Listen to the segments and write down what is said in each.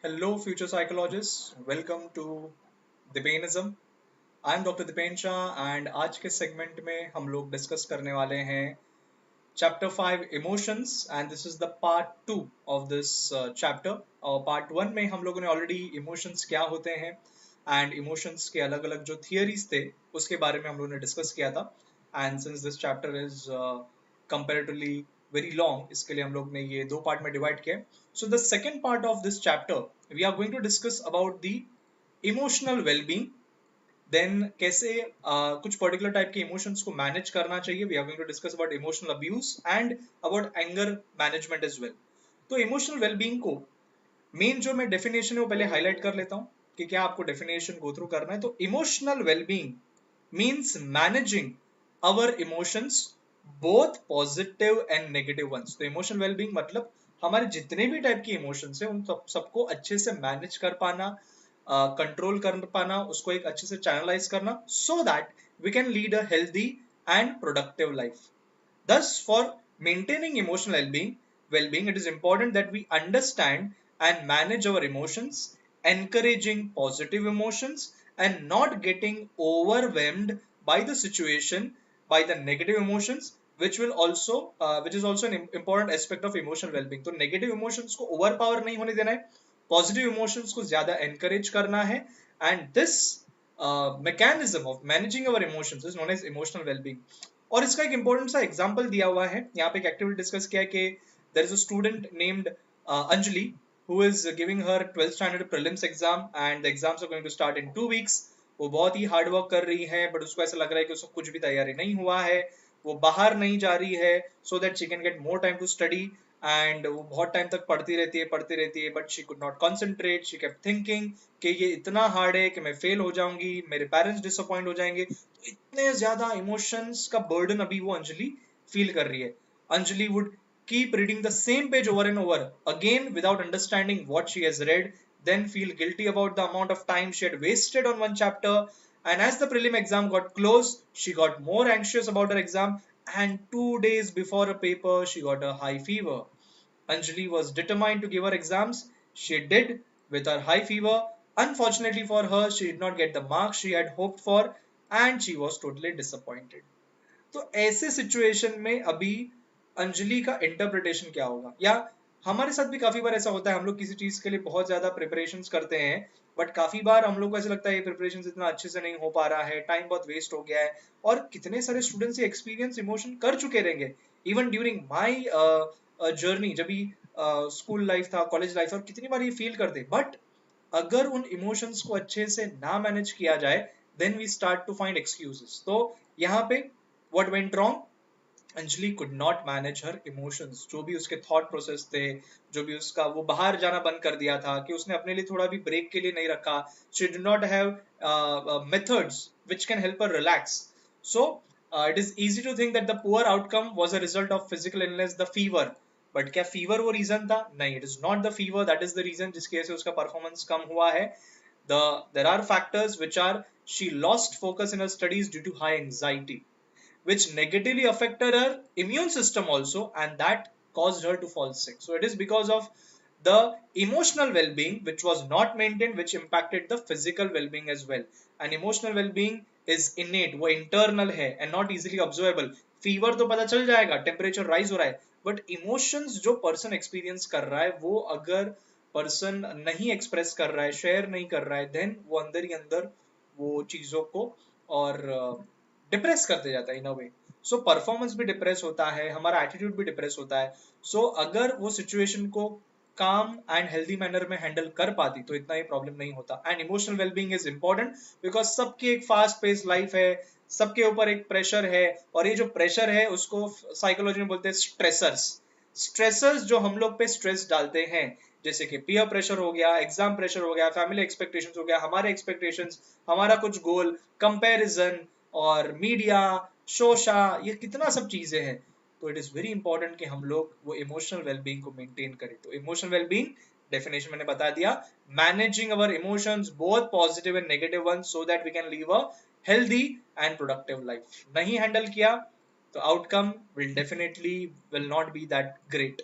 Hello, future psychologists. Welcome to Dipenism. I'm Dr. Dipen and आज के segment में हम लोग डिस्कस करने वाले हैं chapter 5 emotions and this is the part 2 of this chapter. और पार्ट 1 में हम लोगों ने ऑलरेडी इमोशंस क्या होते हैं एंड इमोशंस के अलग अलग जो थियरीज थे उसके बारे में हम लोगों ने डिस्कस किया था। And since this chapter is comparatively very long, इसके लिए हम लोग ने ये दो पार्ट में डिवाइड किया। So the second part of this chapter we are going to discuss about the emotional wellbeing. Then कैसे कुछ पर्टिकुलर टाइप के इमोशंस को मैनेज करना चाहिए। We are going to discuss about emotional abuse and about anger management as well. तो emotional wellbeing को main जो मैं डेफिनेशन है वो पहले हाईलाइट कर लेता हूँ कि क्या आपको डेफिनेशन गो थ्रू करना है। तो emotional wellbeing means managing our emotions both positive and negative ones. तो इमोशनल वेलबींग मतलब हमारे जितने भी टाइप के इमोशंस हैं उन सबको अच्छे से मैनेज कर पाना, कंट्रोल कर पाना, उसको एक अच्छे से चैनलाइज करना, so that we can lead a healthy and productive life. Thus, for maintaining emotional well-being, it is important that we understand and manage our emotions, encouraging positive emotions, and not getting overwhelmed by the situation, by the negative emotions, which is also an important aspect of emotional well-being. तो negative emotions को overpower नहीं होने देना है, positive emotions को ज़्यादा encourage करना है, and this mechanism of managing our emotions is known as emotional well-being. और इसका एक इंपॉर्टेंट सा एग्जांपल दिया हुआ है यहाँ पे, एक एक्टिविटी डिस्कस किया है कि there is a student named Anjali who is giving her 12th standard prelims exam and the exams are going to start in 2 weeks। वो बहुत ही हार्ड वर्क कर रही है बट उसको ऐसा लग रहा है कि उसको कुछ भी तैयारी नहीं हुआ है, वो बाहर नहीं जा रही है so that she can get more time to study. And वो बहुत टाइम तक पढ़ती रहती है but she could not concentrate. She kept thinking कि ये इतना हार्ड है कि मैं फेल हो जाऊंगी, मेरे पेरेंट्स डिसअपॉइंट हो जाएंगे। इतने ज्यादा इमोशंस का बर्डन अभी वो अंजलि फील कर रही है। Anjali would keep reading the same page over and over again without understanding what she has read, then feel guilty about the amount of time she had wasted on one chapter. And as the prelim exam got close, she got more anxious about her exam, and 2 days before a paper, she got a high fever. Anjali was determined to give her exams. She did with her high fever. Unfortunately for her, she did not get the marks she had hoped for and she was totally disappointed. तो ऐसे situation में अभी अंजलि का interpretation क्या होगा? या हमारे साथ भी काफी बार ऐसा होता है, हम लोग किसी चीज के लिए बहुत ज्यादा प्रिपरेशन करते हैं बट काफी बार हम लोग को ऐसा लगता है ये प्रिपरेशन इतना अच्छे से नहीं हो पा रहा है, टाइम बहुत वेस्ट हो गया है। और कितने सारे स्टूडेंट्स ये एक्सपीरियंस इमोशन कर चुके रहेंगे। इवन ड्यूरिंग माई जर्नी, जब भी स्कूल लाइफ था, कॉलेज लाइफ था, और कितनी बार ये फील करते। बट अगर उन इमोशंस को अच्छे से ना मैनेज किया जाए then we start to find excuses. तो यहाँ पे what went wrong, Anjali could not manage her emotions. जो भी उसके थॉट प्रोसेस थे, जो भी उसका, वो बाहर जाना बंद कर दिया था कि उसने अपने लिए थोड़ा भी ब्रेक के लिए नहीं रखा। She did not have methods which can help her relax. So it is easy to think that the poor outcome was a result of physical illness, the fever. But क्या फीवर वो reason था? नहीं, it is not the fever that is the reason जिसकी वजह से उसका performance कम हुआ है। There are factors which are she lost focus in her studies due to high anxiety, which negatively affected her immune system also, and that caused her to fall sick. So it is because of the emotional well-being which was not maintained, which impacted the physical well-being as well. And emotional well-being is innate, वो internal है and not easily observable. Fever तो पता चल जाएगा, temperature rise हो रहा है, but emotions जो पर्सन एक्सपीरियंस कर रहा है वो अगर पर्सन नहीं एक्सप्रेस कर रहा है, शेयर नहीं कर रहा है, देन वो अंदर ही अंदर वो चीजों को और डिप्रेस करते जाता है इन अ वे। सो परफॉर्मेंस भी डिप्रेस होता है, हमारा एटीट्यूड भी डिप्रेस होता है। सो अगर वो सिचुएशन को काम एंड हेल्दी मैनर में हैंडल कर पाती तो इतना ही प्रॉब्लम नहीं होता। And emotional wellbeing is important because सबकी एक फास्ट पेस लाइफ है, सबके ऊपर एक प्रेशर है, और ये जो प्रेशर है उसको साइकोलॉजी में बोलते हैं स्ट्रेसर्स। स्ट्रेसर्स जो हम लोग पे स्ट्रेस डालते हैं, जैसे कि पीयर प्रेशर हो गया, एग्जाम प्रेशर हो गया, फैमिली एक्सपेक्टेशंस हो गया, हमारे एक्सपेक्टेशंस, हमारा कुछ गोल, कंपैरिजन और मीडिया, शोशा, ये कितना सब चीजें हैं। तो इट इज वेरी इंपॉर्टेंट कि हम लोग वो इमोशनल वेलबींग को मेंटेन करें। तो इमोशनल वेलबींग डेफिनेशन मैंने बता दिया, managing our emotions both positive and negative one so that we can live a healthy and productive life. नहीं हैंडल किया तो outcome will not be that great.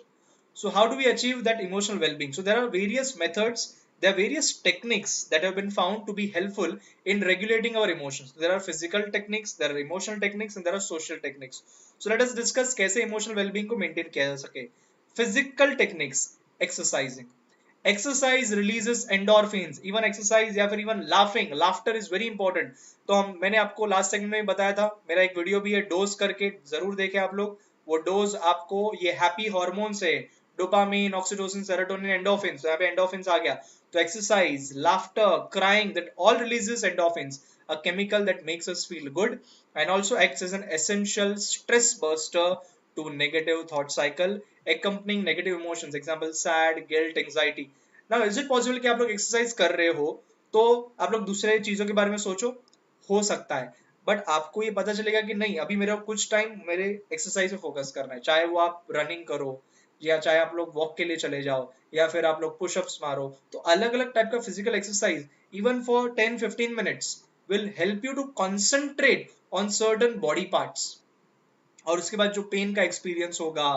So how do we achieve that emotional well-being? So there are various methods there are various techniques that have been found to be helpful in regulating our emotions. There are physical techniques, there are emotional techniques, and there are social techniques. So let us discuss कैसे emotional well-being को maintain किया जा सके. Physical techniques, exercising. Exercise releases endorphins. Even exercise या फिर even laughing, laughter is very important. तो मैंने आपको लास्ट सेगमेंट में बताया था, मेरा एक वीडियो भी है डोज करके, जरूर देखें आप लोग. वो डोज आपको ये हैप्पी हार्मोन से, डोपामिन, ऑक्सीटोसिन, सेरोटोनिन, एंडोर्फिन, तो यहाँ पे एंडोर्फिन आ गया. तो exercise, laughter, crying, that all releases endorphins, a chemical that makes us feel good and also acts as an essential stress buster to negative thought cycle accompanying negative emotions, example sad, guilt, anxiety. Now is it possible कि आप लोग exercise कर रहे हो तो आप लोग दूसरे चीजों के बारे में सोचो? हो सकता है, बट आपको ये पता चलेगा कि नहीं, अभी मेरा कुछ टाइम मेरे एक्सरसाइज पे फोकस करना है. चाहे वो आप रनिंग करो, या चाहे आप लोग वॉक के लिए चले जाओ, या फिर आप लोग पुशअप्स मारो. तो अलग अलग टाइप का physical exercise even for 10-15 minutes will help you to concentrate on certain body parts. और उसके बाद जो पेन का एक्सपीरियंस होगा,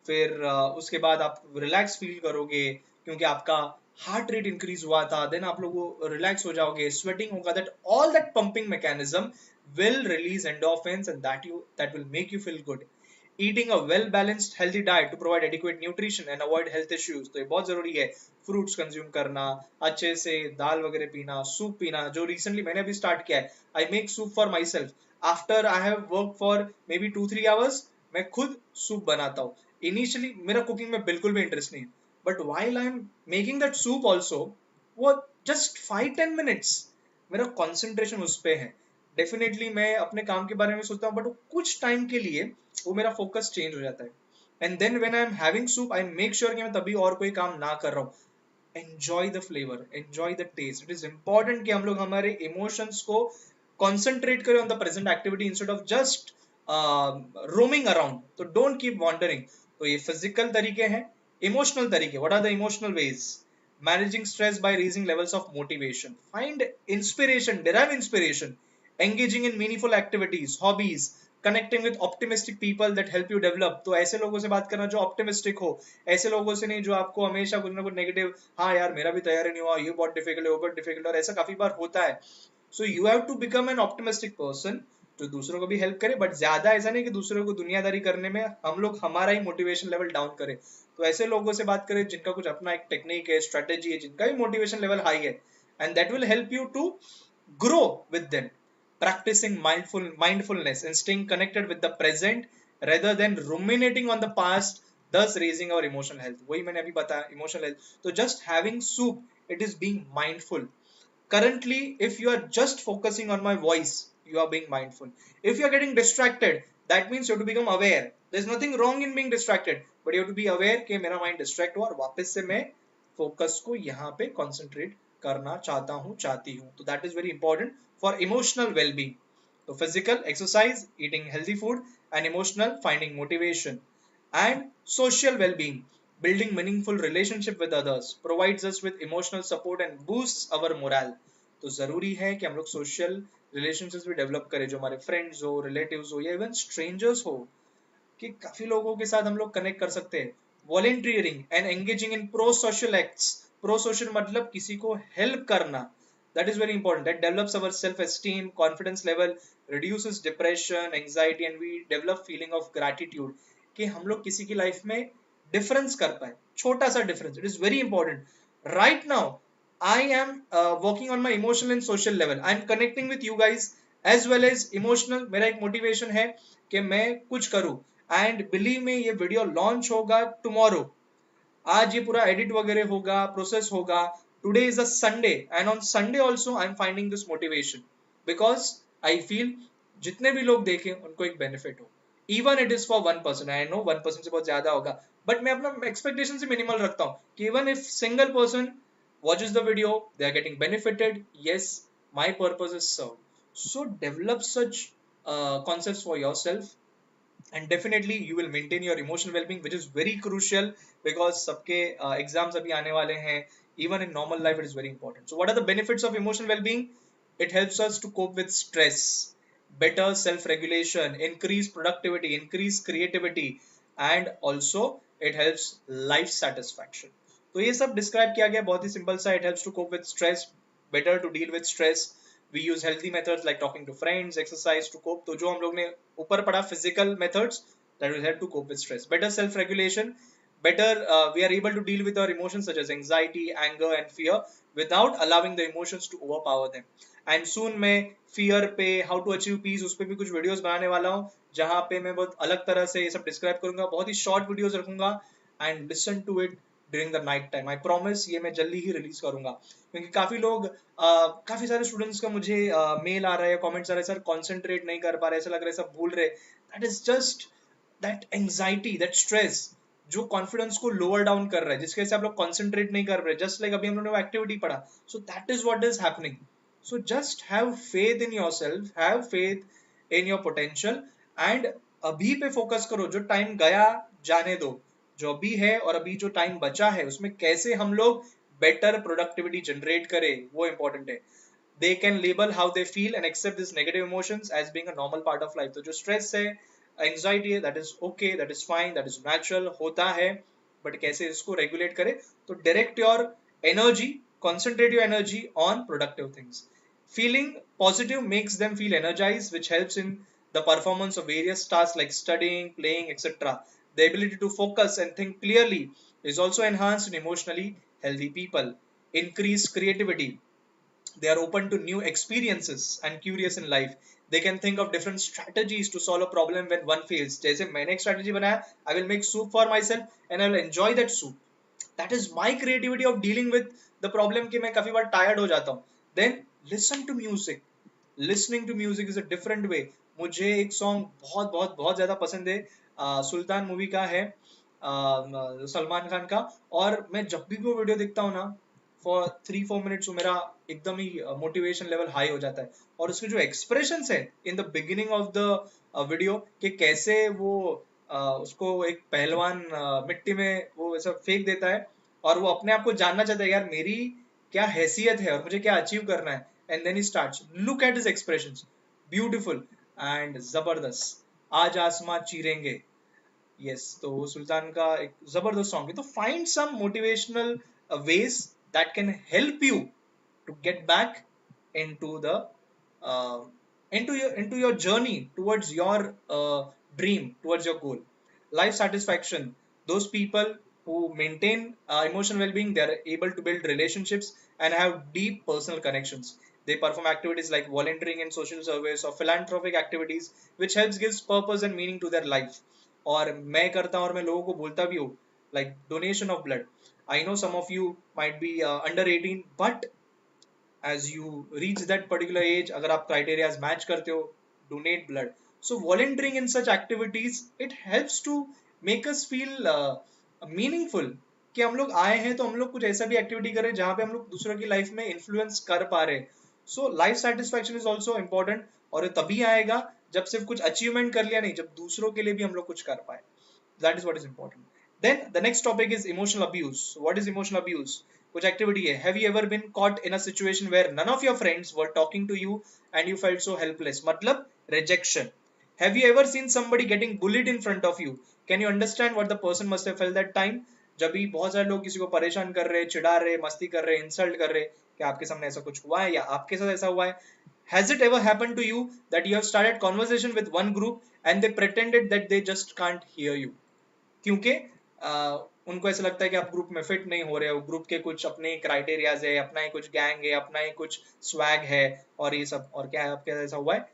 फिर उसके बाद आप रिलैक्स फील करोगे क्योंकि आपका हार्ट रेट इंक्रीज हुआ था. देन आप लोग वो रिलैक्स हो जाओगे, स्वेटिंग होगा. That all that pumping mechanism will release endorphins and that will make you feel good. Eating a well balanced healthy diet to provide adequate nutrition and avoid health issues, तो ये बहुत जरूरी है. Fruits consume करना, अच्छे से दाल वगैरह पीना, सूप पीना, जो रिसेंटली मैंने अभी स्टार्ट किया है. I make soup for my self. After I have work for may be 2-3 hours, मैं खुद सूप बनाता हूँ. इनिशियली मेरा कुकिंग में बिल्कुल भी इंटरेस्ट नहीं है, but while I am making that soup also, वो जस्ट 5-10 minutes मेरा कॉन्सेंट्रेशन उस पर है. डेफिनेटली मैं अपने काम के बारे में सोचता हूँ, बट कुछ टाइम के लिए वो मेरा फोकस चेंज हो जाता है. And then when I am having soup, I make sure कि मैं तभी और कोई काम ना कर रहा हूँ. Enjoy the flavour, enjoy the taste. It is important कि हम लोग हमारे इमोशंस को कॉन्सेंट्रेट करें on the present activity instead of just roaming around. तो डोंट कीप वॉन्डरिंग. तो ये फिजिकल तरीके हैं. इमोशनल तरीके, what are the emotional ways? Managing stress by raising levels of motivation. Find inspiration, derive inspiration. Engaging in meaningful activities, hobbies, connecting with optimistic people that help you develop. तो ऐसे लोगों से बात करना जो ऑप्टिमिस्टिक हो, ऐसे लोगों से नहीं जो आपको हमेशा कुछ ना कुछ नेगेटिव, हाँ यार मेरा भी तैयार नहीं हुआ, ये बहुत डिफिकल्ट है, वो बहुत डिफिकल्ट, और ऐसा काफी बार होता है. So you have to become an optimistic person जो दूसरों को भी हेल्प करे, बट ज्यादा ऐसा नहीं कि दूसरों को दुनियादारी करने में हम लोग हमारा ही मोटिवेशन लेवल डाउन करें. तो ऐसे लोगों से बात करें जिनका कुछ अपना एक टेक्निक है, स्ट्रेटेजी है, जिनका भी मोटिवेशन लेवल हाई है, and that will help you to grow with them. Practicing mindfulness and staying connected with the present rather than ruminating on the past, thus raising our emotional health. वही मैंने अभी बताया, emotional health. तो just having soup, it is being mindful. Currently, if you are just focusing on my voice, you are being mindful. If you are getting distracted, that means you have to become aware. There's nothing wrong in being distracted, but you have to be aware कि मेरा mind distract हुआ और वापस से मैं focus को यहाँ पे concentrate करना चाहता हूँ, चाहती हूँ. तो that is very important for emotional well-being. So physical exercise, eating healthy food, and emotional finding motivation. And social well-being, building meaningful relationship with others, provides us with emotional support and boosts our morale. तो जरूरी है कि हम लोग social relationships भी develop करें, जो हमारे फ्रेंड्स हो, रिलेटिव्स हो, या इवन स्ट्रेंजर्स हो, कि काफी लोगों के साथ हम लोग कनेक्ट कर सकते हैं. Volunteering and engaging in pro social acts. Pro social मतलब किसी को हेल्प करना. That is very important. That develops our self-esteem, confidence level, reduces depression, anxiety, and we develop feeling of gratitude. कि हम लोग किसी की लाइफ में डिफरेंस कर पाए, छोटा सा difference. It is very important. Right now I am working on my emotional and social level. I am connecting with you guys as well as emotional. मेरा एक मोटिवेशन है कि मैं कुछ करूं. एंड बिलीव में ये वीडियो लॉन्च होगा टुमारो. आज ये पूरा एडिट वगैरह होगा, प्रोसेस होगा. Today is a Sunday, and on Sunday also I am finding this motivation because I feel जितने भी लोग देखें उनको एक बेनिफिट हो. Even it is for 1%. I know 1% से बहुत ज्यादा होगा, but मैं अपना एक्सपेक्टेशन से मिनिमल रखता हूँ कि even if single person watches the video, they are getting benefited. Yes, my purpose is served. So develop such concepts for yourself, and definitely you will maintain your emotional well-being, which is very crucial because सबके exams अभी आने वाले हैं. Even in normal life it is very important. So what are the benefits of emotional well-being? It helps us to cope with stress, better self-regulation, increase productivity, increase creativity, and also it helps life satisfaction. तो ये सब describe किया गया बहुत ही simple सा. It helps to cope with stress, better to deal with stress. We use healthy methods like talking to friends, exercise to cope. तो जो हम लोग ने ऊपर पढ़ा physical methods, that will help to cope with stress. Better self-regulation, better we are able to deal with our emotions such as anxiety, anger and fear without allowing the emotions to overpower them. And soon मैं fear पे how to achieve peace उस पे भी कुछ videos बनाने वाला हूँ, जहाँ पे मैं बहुत अलग तरह से ये सब describe करूँगा, बहुत ही short videos रखूँगा. And listen to it during the night time. I promise ये मैं जल्दी ही रिलीज करूंगा, क्योंकि काफी लोग काफी सारे स्टूडेंट्स का मुझे मेल आ रहा है, कमेंट्स आ रहे हैं, सर कॉन्सेंट्रेट नहीं कर पा रहे, ऐसा लग रहा है सब भूल रहे. That is just that anxiety, that stress जो कॉन्फिडेंस को लोअर डाउन कर रहा है, जिसके वजह से आप लोग कॉन्सेंट्रेट नहीं कर रहे. जस्ट लाइक अभी हम लोगों ने एक्टिविटी पढ़ा. So that is what is happening. So just have faith in yourself, have faith in your potential and अभी पे फोकस करो. जो टाइम गया जाने दो, जो अभी है और अभी जो टाइम बचा है उसमें कैसे हम लोग बेटर प्रोडक्टिविटी जनरेट करें, वो इंपॉर्टेंट है. They can label how they feel and accept these negative emotions as being a normal part of life. तो जो स्ट्रेस है, एंजाइटी है, that is okay, that is fine, that is natural, होता है. But कैसे इसको regulate करें? तो direct your energy, concentrate your energy on productive things. Feeling positive makes them feel energized, which helps in the performance of various tasks like studying, playing, etc. The ability to focus and think clearly is also enhanced in emotionally healthy people. Increased creativity, they are open to new experiences and curious in life. They can think of different strategies to solve a problem when one fails. जैसे मैंने एक strategy बनाया, I will make soup for myself and I will enjoy that soup. That is my creativity of dealing with the problem कि मैं काफी बार tired हो जाता हूँ. Then listen to music. Listening to music is a different way. मुझे एक song बहुत बहुत बहुत ज्यादा पसंद है, सुल्तान मूवी का है, सलमान खान का. और मैं जब भी वो वीडियो देखता हूँ ना, फॉर 3-4 मिनट्स मेरा एकदम ही मोटिवेशन लेवल हाई हो जाता है. और उसके जो एक्सप्रेशंस है in the beginning of the video, कि कैसे वो उसको एक पहलवान मिट्टी में वो ऐसा फेंक देता है और वो अपने आप को जानना चाहता है, यार मेरी क्या हैसियत है और मुझे क्या अचीव करना है. And then he starts, look at his expressions, beautiful and जबरदस्त. आज आसमां चीरेंगे. यस, तो वो सुल्तान का एक जबरदस्त सॉन्ग है. तो find some motivational ways that can help you to get back into the uh, into your journey towards your dream, towards your goal. Life satisfaction, those people who maintain emotional well-being, they are able to build relationships and have deep personal connections. They perform activities like volunteering in social service or philanthropic activities which helps gives purpose and meaning to their life. और मैं करता हूँ और मैं लोगों को बोलता भी हूँ, like donation of blood. I know some of you might be under 18, but as you reach that particular age, अगर आप criteria match करते हो, donate blood. So volunteering in such activities, it helps to make us feel meaningful, कि हम लोग आए हैं तो हम लोग कुछ ऐसा भी एक्टिविटी करें जहाँ पे हम लोग दूसरों की लाइफ में इन्फ्लुएंस कर पा रहे हैं. So life satisfaction is also important, और ये तभी आएगा जब सिर्फ कुछ अचीवमेंट कर लिया नहीं, जब दूसरों के लिए भी हम लोग कुछ कर पाए. That is what is important. Then the next topic is emotional abuse. What is emotional abuse? कुछ एक्टिविटी है. Have you ever been caught in a situation where none of your friends were talking to you and you felt so helpless? मतलब rejection. Have you ever seen somebody getting bullied in front of you? Can you understand what the person must have felt that time? जब भी बहुत सारे लोग किसी को परेशान कर रहे, चिढ़ा रहे, मस्ती कर रहे, इंसल्ट कर रहे, कि आपके सामने ऐसा कुछ हुआ है या आपके साथ ऐसा हुआ है. Has it ever happened to you that you have started conversation with one group and they pretended that they just can't hear you? क्योंकि उनको ऐसा लगता है कि आप ग्रुप में फिट नहीं हो रहे हो, ग्रुप के कुछ अपने क्राइटेरियाज है, अपना ही कुछ गैंग है, अपना ही कुछ स्वैग है और ये सब. और क्या आपके ऐसा हुआ है?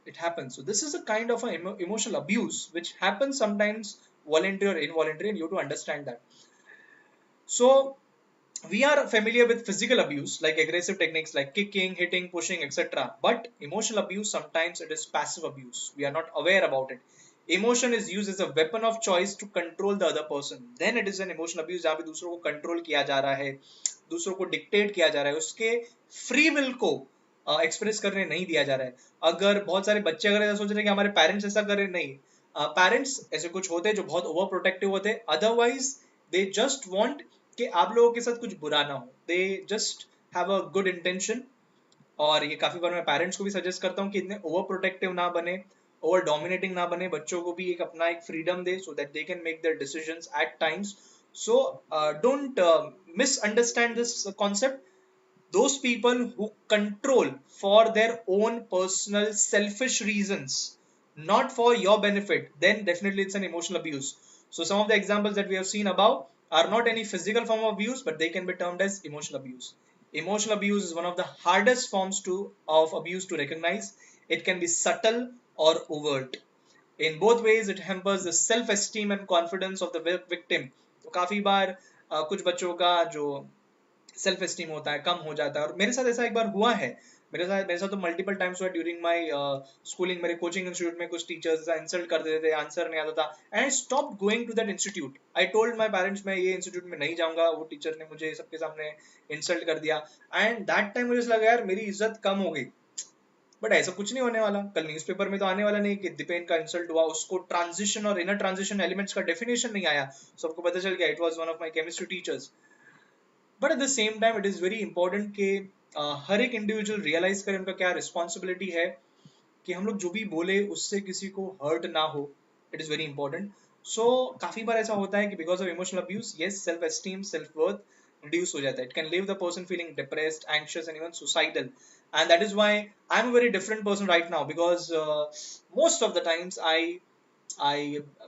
It happens. So this is a kind of a emotional abuse which happens sometimes voluntary or involuntary, and you have to understand that. So we are familiar with physical abuse like aggressive techniques like kicking, hitting, pushing, etc. But emotional abuse, sometimes it is passive abuse. We are not aware about it. Emotion is used as a weapon of choice to control the other person. Then it is an emotional abuse जहाँ पे दूसरों को control किया जा रहा है, दूसरों को डिक्टेट किया जा रहा है, उसके फ्री विल को एक्सप्रेस करने नहीं दिया जा रहा है. अगर बहुत सारे बच्चे अगर ऐसा सोच रहे हैं कि हमारे पेरेंट्स ऐसा कर रहे, नहीं. पेरेंट्स ऐसे कुछ होते हैं जो बहुत ओवर प्रोटेक्टिव होते हैं. अदरवाइज दे जस्ट वांट कि आप लोगों के साथ कुछ बुरा ना हो. They just have a good intention. और ये काफी बार मैं पेरेंट्स को भी सजेस्ट करता हूँ कि इतने ओवर प्रोटेक्टिव ना बने, ओवर डोमिनेटिंग ना बने, बच्चों को भी एक अपना एक freedom they, so that they can make their decisions eight times. So don't misunderstand this concept. Those people who control for their own personal selfish reasons, not for your benefit, then definitely it's an emotional abuse. So some of the examples that we have seen above are not any physical form of abuse, but they can be termed as emotional abuse. Emotional abuse is one of the hardest forms of abuse to recognize. It can be subtle or overt. In both ways it hampers the self esteem and confidence of the victim. तो काफी बार कुछ बच्चों का जो self esteem होता है कम हो जाता है, और मेरे साथ ऐसा एक बार हुआ है। मेरे साथ तो मल्टीपल टाइम्स हुआ ड्यूरिंग माय स्कूलिंग। मेरे कोचिंग इंस्टीट्यूट में कुछ टीचर्स ऐसा इंसल्ट कर देते थे, आंसर नहीं आता था, and I stop going to that institute. I told my parents मैं ये इंस्टीट्यूट में नहीं जाऊंगा, वो टीचर ने मुझे सबके सामने इंसल्ट कर दिया। एंड दैट टाइम मुझे लगा यार मेरी इज्जत कम हो गई। बट ऐसा कुछ नहीं होने वाला, कल न्यूज़पेपर में तो आने वाला नहीं कि दीपेन का इंसल्ट हुआ, उसको ट्रांजिशन और इनर ट्रांजिशन एलिमेंट्स का डेफिनेशन नहीं आया, सबको पता चल गया it was one of my chemistry teachers. But at the same time it is very important कि हर एक इंडिविजुअल रियलाइज करे उनका क्या रिस्पॉन्सिबिलिटी है, कि हम लोग जो भी बोले उससे किसी को हर्ट ना हो। It is very important. So काफी बार ऐसा होता है कि because of emotional abuse, yes, self esteem, self worth reduce हो जाता है। It can leave the person feeling depressed, anxious and even suicidal. And that is why I am a very different person right now, because most of the times I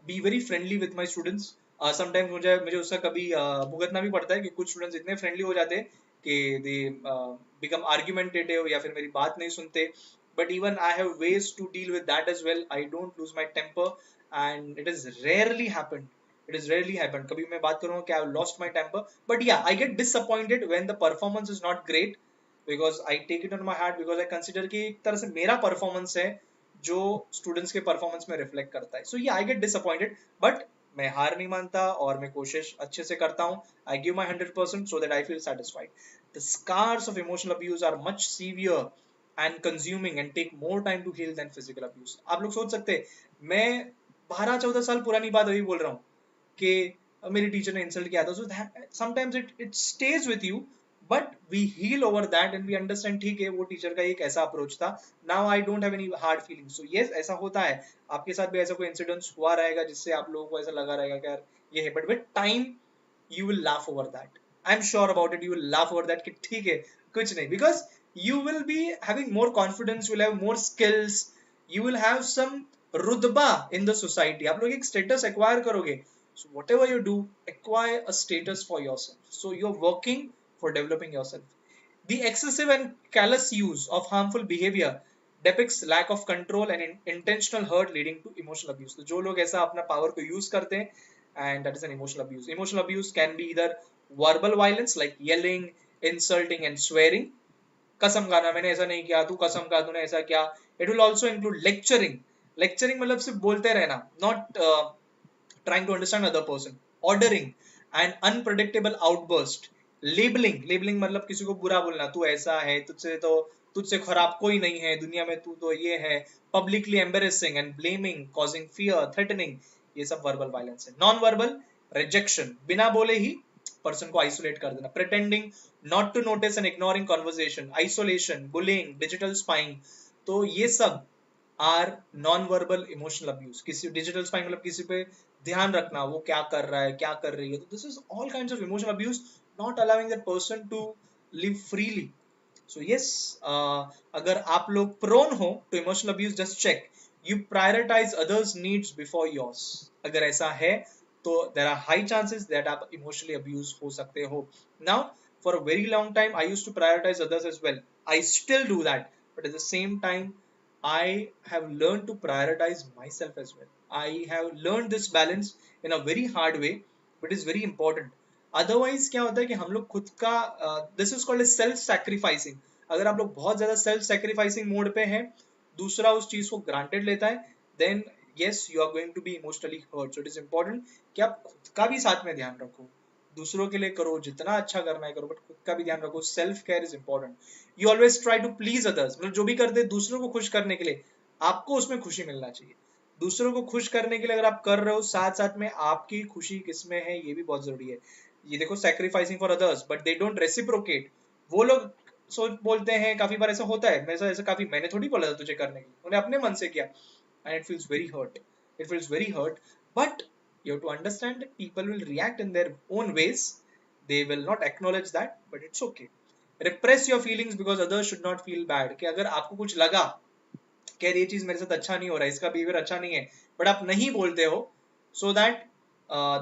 be very friendly with my students. Sometimes मुझे मुझे उसका कभी भुगतना भी पड़ता है कि कुछ स्टूडेंट्स इतने फ्रेंडली हो जाते हैं कि दे बिकम आर्ग्यूमेंटेटिव या फिर मेरी बात नहीं सुनते। But even I have ways to deal with that as well. I don't lose my temper, and it is rarely happened. It is rarely happened कभी मैं बात करूंगा कि I lost my temper, but या I get disappointed when the performance is not great, because I take it on my heart, because I consider कि एक तरह से मेरा परफॉर्मेंस है जो स्टूडेंट्स के परफॉर्मेंस में रिफ्लेक्ट करता है। सो ये आई गेट डिसअपॉइंटेड, बट मैं हार नहीं मानता और मैं कोशिश अच्छे से करता हूँ। I give my 100% so that I feel satisfied. The scars of emotional abuse are much severe and consuming and take more time to heal than physical abuse. आप लोग सोच सकते हैं मैं 12-14 साल पुरानी बात अभी बोल रहा हूँ कि मेरी टीचर ने इंसल्ट किया था। So sometimes it stays with you, but we heal over that and we understand ठीक है वो टीचर का एक ऐसा अप्रोच था। Now I don't have any hard feeling. So yes, ऐसा होता है, आपके साथ भी ऐसा कोई इंसिडेंस हुआ रहेगा जिससे आप लोगों को ऐसा लगा रहेगा कि यार ये है, but with time you will laugh over that. I'm sure about it. You will laugh over that कि ठीक है कुछ नहीं, because you will be having more confidence, you will have more skills, you will have some रुतबा in the society. आप लोग एक status acquire करोगे. So whatever you do, acquire a status for yourself. So you're working for developing yourself. The excessive and callous use of harmful behavior depicts lack of control and intentional hurt leading to emotional abuse. तो जो लोग ऐसा अपना power को use करते हैं, and that is an emotional abuse. Emotional abuse can be either verbal violence like yelling, insulting and swearing. कसम खाना, मैंने ऐसा नहीं किया, तू कसम खा तूने ऐसा किया. It will also include lecturing. Lecturing मतलब सिर्फ बोलते रहना, not trying to understand other person. Ordering and unpredictable outburst. Labeling मतलब किसी को बुरा बोलना, तू ऐसा है, तुझसे खराब कोई नहीं है दुनिया में, तू तो ये है. Publicly embarrassing and blaming, causing fear, threatening, ये सब वर्बल वायलेंस है. नॉन वर्बल रिजेक्शन, बिना बोले ही पर्सन को आइसोलेट कर देना. Pretending not to notice and ignoring conversation, isolation, bullying, digital spying, तो ये सब are non verbal emotional abuse. किसी डिजिटल स्पाइंग मतलब किसी पे ध्यान रखना, वो क्या कर रहा है, क्या कर रही है. तो this is all kinds of emotional abuse, not allowing that person to live freely. So yes, अगर आप लोग prone हो to emotional abuse, just check you prioritize others' needs before yours. अगर ऐसा है तो there are high chances that आप emotionally abused हो सकते हो. Now, for a very long time, I used to prioritize others as well. I still do that, but at the same time, I have learned to prioritize myself as well. I have learned this balance in a very hard way, but it's very important. Otherwise क्या होता है कि हम लोग खुद का, this is called self sacrificing. अगर आप लोग बहुत ज्यादा सेल्फ सैक्रिफाइसिंग मोड पे हैं, दूसरा उस चीज को ग्रांटेड लेता है, then yes you are going to be emotionally hurt. So it is important कि आप खुद का भी साथ में ध्यान रखो. दूसरों के लिए करो जितना अच्छा करना है करो, बट खुद का भी ध्यान रखो. Self care is important. You always try to please others, मतलब जो भी करते हैं दूसरों को खुश करने के लिए, आपको उसमें खुशी मिलना चाहिए. दूसरों को खुश करने के लिए अगर आप कर रहे हो, साथ साथ में आपकी खुशी किसमें है ये भी बहुत जरूरी है. ये देखो, sacrificing for others but they don't reciprocate. वो लोग सोच बोलते हैं, काफी बार ऐसा होता है मेरे साथ, ऐसा काफी, मैंने थोड़ी बोला था तुझे करने के लिए, उन्हें अपने मन से किया, and it feels very hurt. It feels very hurt. But You have to understand that people will react in their own ways. They will not acknowledge that, but it's okay. Repress your feelings because others should not feel bad. कि अगर आपको कुछ लगा कि यार ये चीज मेरे साथ अच्छा नहीं हो रहा है, इसका बिहेवियर अच्छा नहीं है, बट आप नहीं बोलते हो, so that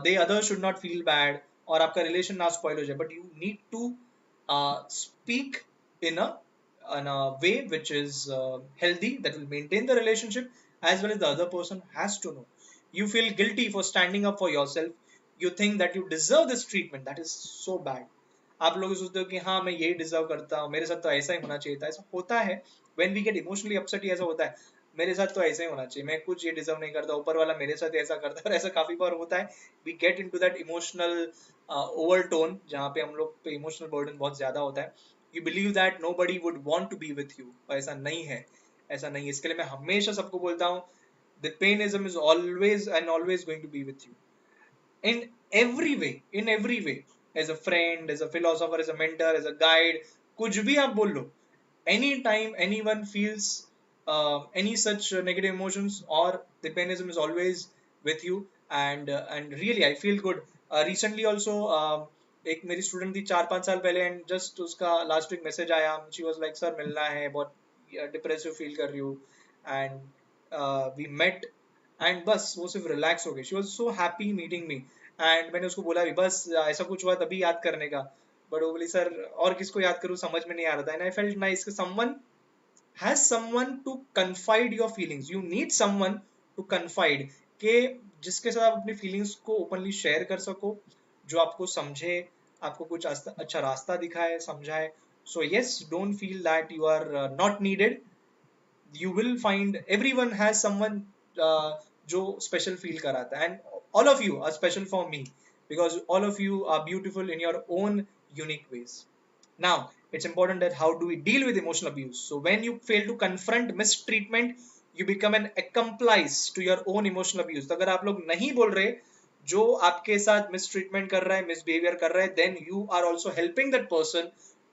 the other should not feel bad, और आपका रिलेशन ना स्पॉइल हो जाए, but you need to speak in a way which is healthy, that will maintain the relationship, as well as the other person has to know. You feel guilty for standing up for yourself. You think that you deserve this treatment. That is so bad. आप लोग सोचते हो कि हाँ मैं यही deserve करता हूँ, मेरे साथ तो ऐसा ही होना चाहिए था. ऐसा होता है. When we get emotionally upset, ऐसा होता है, मेरे साथ तो ऐसा ही होना चाहिए, मैं कुछ ये डिजर्व नहीं करता, ऊपर वाला मेरे साथ ऐसा करता है. और ऐसा काफी बार होता है. We get into that emotional overtone, जहाँ पे हम लोग पे इमोशनल बर्डन बहुत ज्यादा होता है. You believe that nobody would want to be with you. ऐसा नहीं है, ऐसा नहीं है. इसके लिए मैं हमेशा सबको बोलता हूँ, Dipenism is always and always going to be with you in in every way, as a friend, as a philosopher, as a mentor, as a guide. कुछ भी आप बोल लो, anytime anyone feels any such negative emotions, or the panism is always with you. And really I feel good. Recently also, एक मेरी student थी 4-5 साल पहले, and just उसका लास्ट वीक मैसेज आया. शी वाज लाइक, सर मिलना है, बहुत डिप्रेसिव फील कर रही हूँ. एंड वी मेट, एंड बस वो सिर्फ रिलैक्स हो गई. She was so happy meeting me. And मैंने उसको बोला भी, बस ऐसा कुछ हुआ तभी याद करने का. बट वो बोली, सर और किसको याद करूँ, समझ में नहीं आ रहा था. एंड आई फेल्ट नाइस कि someone has someone to confide your feelings. You need someone to confide, के जिसके साथ आप अपनी फीलिंग्स को ओपनली शेयर कर सको, जो आपको समझे, आपको कुछ अच्छा रास्ता दिखाए, समझाए. So yes, don't feel that you are not needed. you will find everyone has someone जो special feel कराता है. And all of you are special for me, because all of you are beautiful in your own unique ways. Now, it's important that how do we deal with emotional abuse. So when you fail to confront mistreatment, you become an accomplice to your own emotional abuse. तो अगर आप लोग नहीं बोल रहे जो आपके साथ mistreatment कर रहा है, misbehavior कर रहा है, then you are also helping that person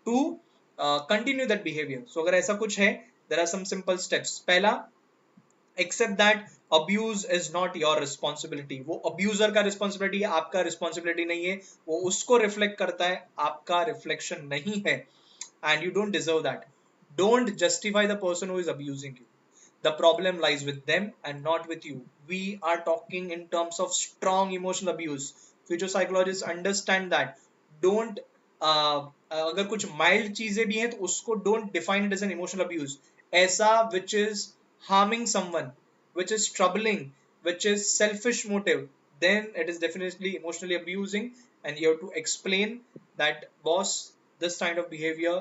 to continue that behavior. So अगर ऐसा कुछ है, there are some simple steps. पहला, accept that abuse is not your responsibility. वो अब्यूजर का रिस्पॉन्सिबिलिटी है, आपका रिस्पॉन्सिबिलिटी नहीं है. वो उसको रिफ्लेक्ट करता है, आपका रिफ्लेक्शन नहीं है. And you don't deserve that. Don't justify the person who is abusing you. The problem lies with them and not with you. We are talking in terms of strong emotional abuse. Future psychologists understand that. Don't अगर कुछ mild चीजें भी हैं तो उसको don't define it as an emotional abuse. ऐसा which is harming someone, which is troubling, which is selfish motive, then it is definitely emotionally abusing, and you have to explain that, boss, this kind of behavior,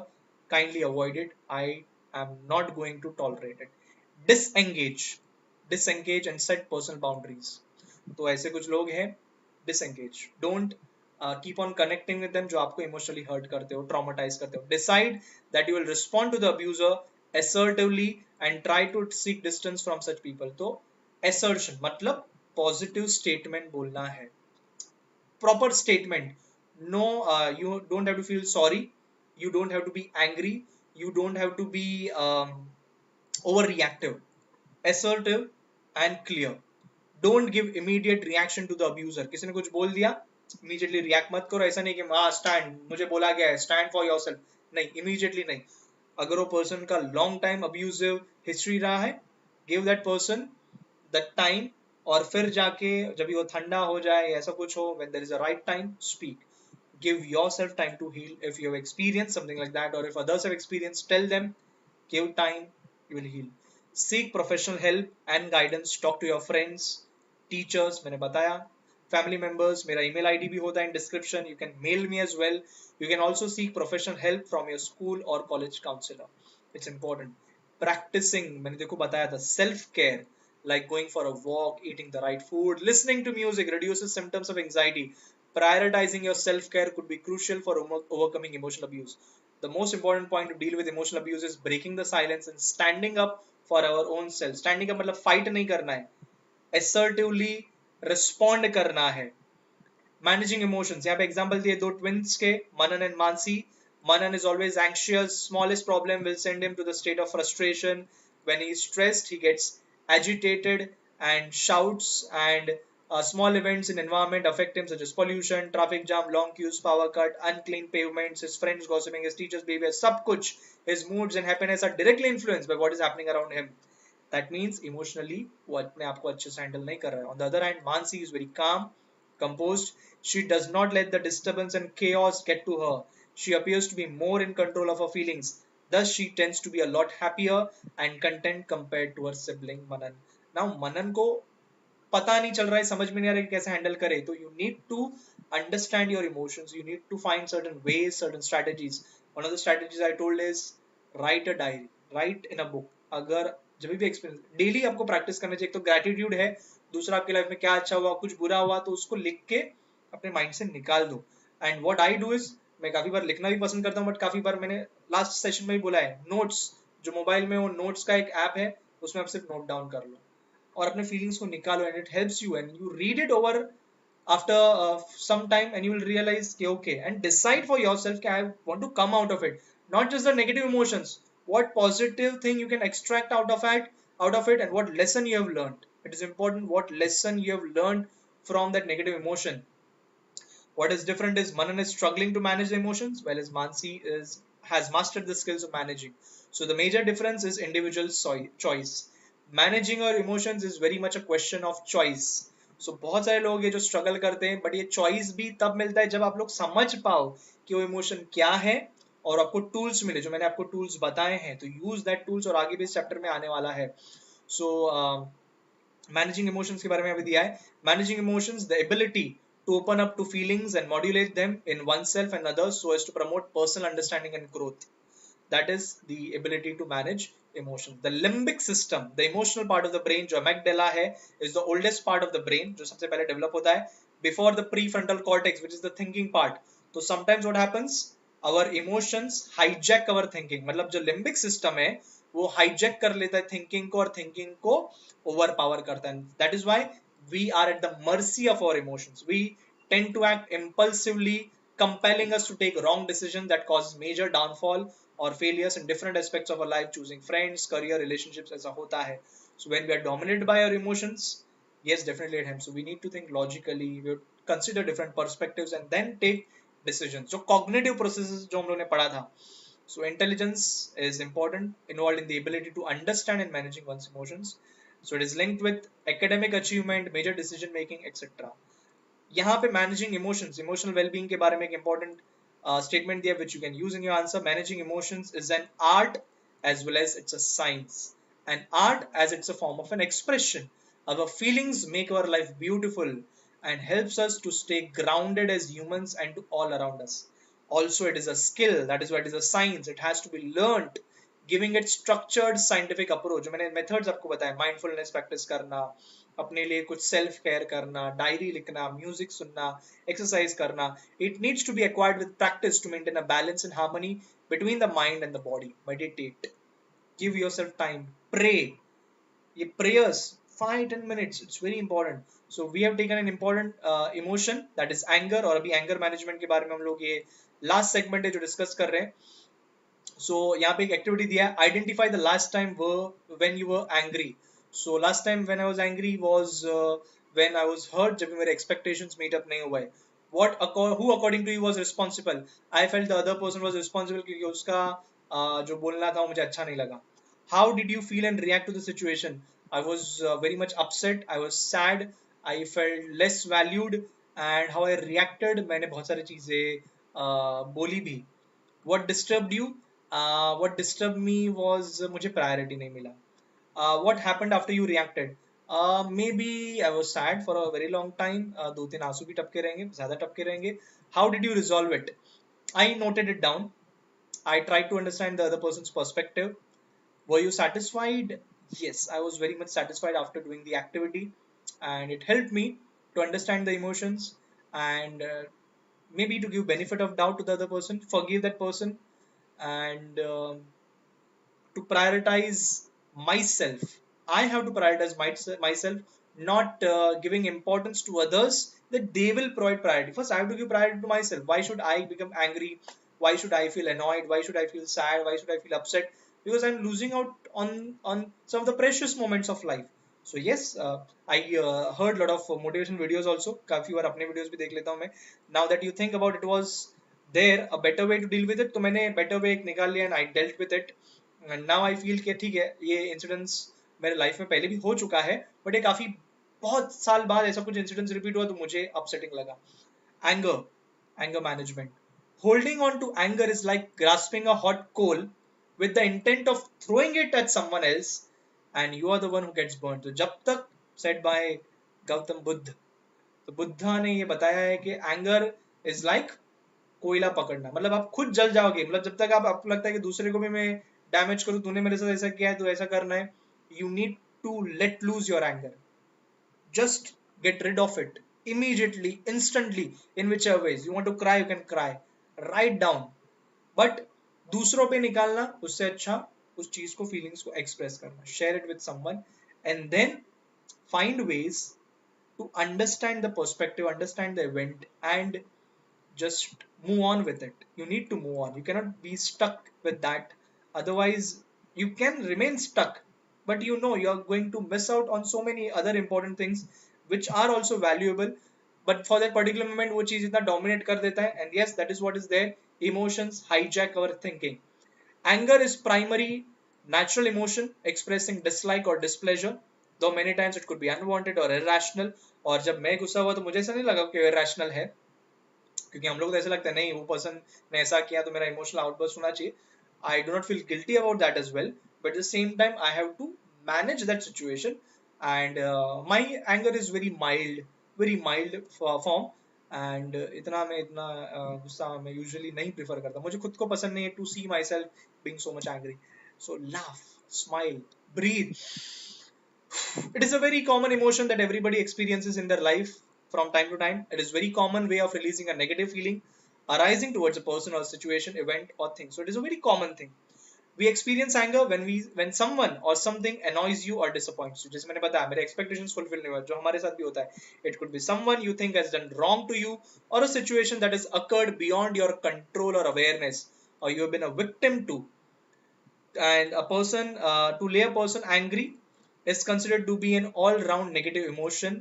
kindly avoid it. I am not going to tolerate it. Disengage and set personal boundaries. तो ऐसे कुछ लोग हैं, disengage. Don't keep on connecting with them जो आपको emotionally hurt करते हो, traumatize करते हो. Decide that you will respond to the abuser assertively and try to seek distance from such people. तो assertion मतलब positive statement बोलना है, proper statement. No, you don't have to feel sorry, you don't have to be angry, you don't have to be overreactive. Assertive and clear. Don't give immediate reaction to the abuser. किसी ने कुछ बोल दिया, immediately react मत करो. ऐसा नहीं कि हाँ stand, मुझे बोला गया है, stand for yourself. नहीं, immediately नहीं. अगर वो person का long time abusive history रहा है, give that person the time, और फिर जाके जब वो ठंडा हो जाए, ऐसा कुछ हो, when there is a right time, speak. Give yourself time to heal. If you have experienced something like that, or if others have experienced, tell them. Give time, you will heal. Seek professional help and guidance. Talk to your friends, teachers, मैंने बताया, family members. मेरा email ID भी होता है in description. You can mail me as well. You can also seek professional help from your school or college counselor. It's important. Practicing, मैंने देखो बताया था, self care, like going for a walk, eating the right food, listening to music reduces symptoms of anxiety. Prioritizing your self care could be crucial for overcoming emotional abuse. The most important point to deal with emotional abuse is breaking the silence and standing up for our own self. Standing up मतलब fight नहीं करना है, assertively respond करना है. Managing emotions, यहाँ पे example दिए दो twins के, Manan and Mansi. Manan is always anxious. Smallest problem will send him to the state of frustration. When he is stressed, he gets agitated and shouts, and Small events in environment affect him, such as pollution, traffic jam, long queues, power cut, unclean pavements, his friends gossiping, his teachers' behavior, sab kuch, his moods and happiness are directly influenced by what is happening around him. That means emotionally वो अपने आप को अच्छे से handle नहीं कर रहा है. On the other hand, Mansi is very calm, composed. She does not let the disturbance and chaos get to her. She appears to be more in control of her feelings. Thus, she tends to be a lot happier and content compared to her sibling Manan. Now, Manan को पता नहीं चल रहा है, समझ में नहीं आ रहा है कि कैसे हैंडल करे. तो you need to understand your emotions, you need to find certain ways, certain strategies. One of the strategies I told is write a diary, write in a book. अगर जब भी एक्सपीरियंस डेली आपको practice करना चाहिए. तो gratitude है, दूसरा आपके लाइफ में क्या अच्छा हुआ, कुछ बुरा हुआ, तो उसको लिख के अपने माइंड से निकाल दो. And what I do is, मैं काफी बार लिखना भी पसंद करता हूँ, बट काफी बार मैंने लास्ट सेशन में भी बोला है, नोट्स जो मोबाइल में वो नोट्स का एक ऐप है, उसमें आप सिर्फ नोट डाउन कर लो और अपने फीलिंग्स को निकालो. And it helps you and you read it over after some time and you will realize okay and decide for yourself I want to come out of it, not just the negative emotions, what positive thing you can extract out of it and what lesson you have learned. It is important what lesson you have learned from that negative emotion. What is different is Manan is struggling to manage the emotions, whereas Mansi has mastered the skills of managing. So the major difference is individual choice. Managing our emotions is very much a question of choice. So बहुत सारे लोग ये जो struggle करते हैं, but ये choice भी तब मिलता है जब आप लोग समझ पाओ कि वो emotion क्या है और आपको tools मिले, जो मैंने आपको tools बताए हैं. तो use that tools और आगे भी इस chapter में आने वाला है. So मैनेजिंग इमोशंस के बारे में अभी दिया है. Managing emotions, the ability to open up to feelings and modulate them in oneself and others so as to promote personal understanding and growth. That is the ability to manage emotions. The limbic system, the emotional part of the brain, जो amygdala है, is the oldest part of the brain, जो सबसे पहले develop होता है before the prefrontal cortex, which is the thinking part. तो sometimes what happens, our emotions hijack our thinking. मतलब जो limbic system है वो hijack कर लेता है thinking को और thinking को overpower करता है. That is why we are at the mercy of our emotions. We tend to act impulsively, compelling us to take wrong decisions that causes major downfall or failures in different aspects of our life, choosing friends, career, relationships ऐसा होता है. So when we are dominated by our emotions, yes, definitely it happens. So we need to think logically, we would consider different perspectives and then take decisions. So cognitive processes जो हम लोगों ने पढ़ा था. So intelligence is important, involved in the ability to understand and managing one's emotions. So it is linked with academic achievement, major decision making, etc. यहाँ पे managing emotions, emotional wellbeing के बारे में एक इंपॉर्टेंट स्टेटमेंट दिया which you can use in your answer. Managing emotions is an art as well as it's a science. An art as it's a form of an expression. Our feelings make our life beautiful and helps us to stay grounded as humans and to all around us. Also, it is a skill. That is why it is a science. It has to be learnt, giving it structured scientific approach. जो मैंने methods आपको बताया, mindfulness practice करना, अपने लिए कुछ self care करना, diary लिखना, म्यूजिक सुनना, एक्सरसाइज करना. It needs to be acquired with practice to maintain a balance and harmony between the mind and the body. Meditate, give yourself time, pray. ये prayers 5-10 minutes, it's very important. So we have taken an important emotion, that is anger. और अभी anger management के बारे में हम लोग ये last segment है जो डिस्कस कर रहे हैं. So यहाँ पे एक एक्टिविटी दिया है, identify the last time when you were angry. So last time when I was angry was when I was hurt, जब मेरे expectations meet up नहीं हुए. Who according to you was responsible? I felt the other person was responsible क्योंकि उसका जो बोलना था वो मुझे अच्छा नहीं लगा. How did you feel and react to the situation? I was very much upset. I was sad. I felt less valued. And how I reacted, मैंने बहुत सारी चीजें बोली भी. What disturbed you? What disturbed me was मुझे priority नहीं मिला. What happened after you reacted? Maybe I was sad for a very long time. 2-3 आंसू भी टपके रहेंगे, ज़्यादा टपके रहेंगे. How did you resolve it? I noted it down. I tried to understand the other person's perspective. Were you satisfied? Yes, I was very much satisfied after doing the activity, and it helped me to understand the emotions and maybe to give benefit of doubt to the other person, forgive that person, and to prioritize myself. I have to prioritize myself, not giving importance to others that they will provide priority. First, I have to give priority to myself. Why should I become angry? Why should I feel annoyed? Why should I feel sad? Why should I feel upset? Because I'm losing out on some of the precious moments of life. So yes, I heard lot of motivation videos also, काफी बार अपने videos भी देख लेता हूँ मैं. Now that you think about it, was there a better way to deal with it? तो मैंने better way एक निकाल लिया and I dealt with it. And now I feel कि ठीक है, ये incidents मेरे लाइफ में पहले भी हो चुका है, बट ये काफी बहुत साल बाद ऐसा कुछ इंसिडेंट्स रिपीट हुआ तो मुझे अपसेटिंग लगा. Anger, anger management. Holding on to anger is like grasping a hot coal with the intent of throwing it at someone else, and you are the one who gets burnt. तो जब तक, said by Gautam Buddha, तो बुद्धा ने ये बताया है कि anger is like कोयला पकड़ना. मतलब आप खुद जल जाओगे. मतलब जब तक आपको लगता है कि दूसरे को भी मैं डैमेज करूं, तूने मेरे साथ ऐसा किया है तो ऐसा करना है, you need to let loose your anger. Just get rid of it immediately, instantly, in whichever ways. You want to cry, you can cry. Write down. But दूसरों पे निकालना उससे अच्छा उस चीज को, फीलिंग्स को एक्सप्रेस करना. Share it with someone and then find ways to understand the perspective, understand the event, and just move on with it. You need to move on. You cannot be stuck with that. Otherwise, you can remain stuck, but you know you are going to miss out on so many other important things which are also valuable. But for that particular moment, वो चीज इतना dominate कर देता है. And yes, that is what is there. Emotions hijack our thinking. Anger is primary natural emotion expressing dislike or displeasure. Though many times it could be unwanted or irrational. और जब मैं गुस्सा हुआ तो मुझे ऐसा नहीं लगा कि irrational है, क्योंकि हम लोग तो ऐसा लगता है नहीं वो पर्सन ने ऐसा किया तो मेरा इमोशनल आउटबर्स्ट होना चाहिए. I do not feel guilty about that as well, but at the same time I have to manage that situation. And my anger is very mild form. And इतना गुस्सा मैं यूजुअली नहीं prefer करता. मुझे खुद को पसंद नहीं है to see myself being so much angry. So laugh, smile, breathe. It is a very common emotion that everybody experiences in their life from time to time. It is a very common way of releasing a negative feeling arising towards a person or situation, event or thing. So it is a very common thing. We experience anger when someone or something annoys you or disappoints you. जैसे मैंने बताया मेरे expectations fulfill नहीं हुआ, जो हमारे साथ भी होता है. It could be someone you think has done wrong to you, or a situation that has occurred beyond your control or awareness, or you have been a victim to. And a person, to lay a person angry is considered to be an all-round negative emotion,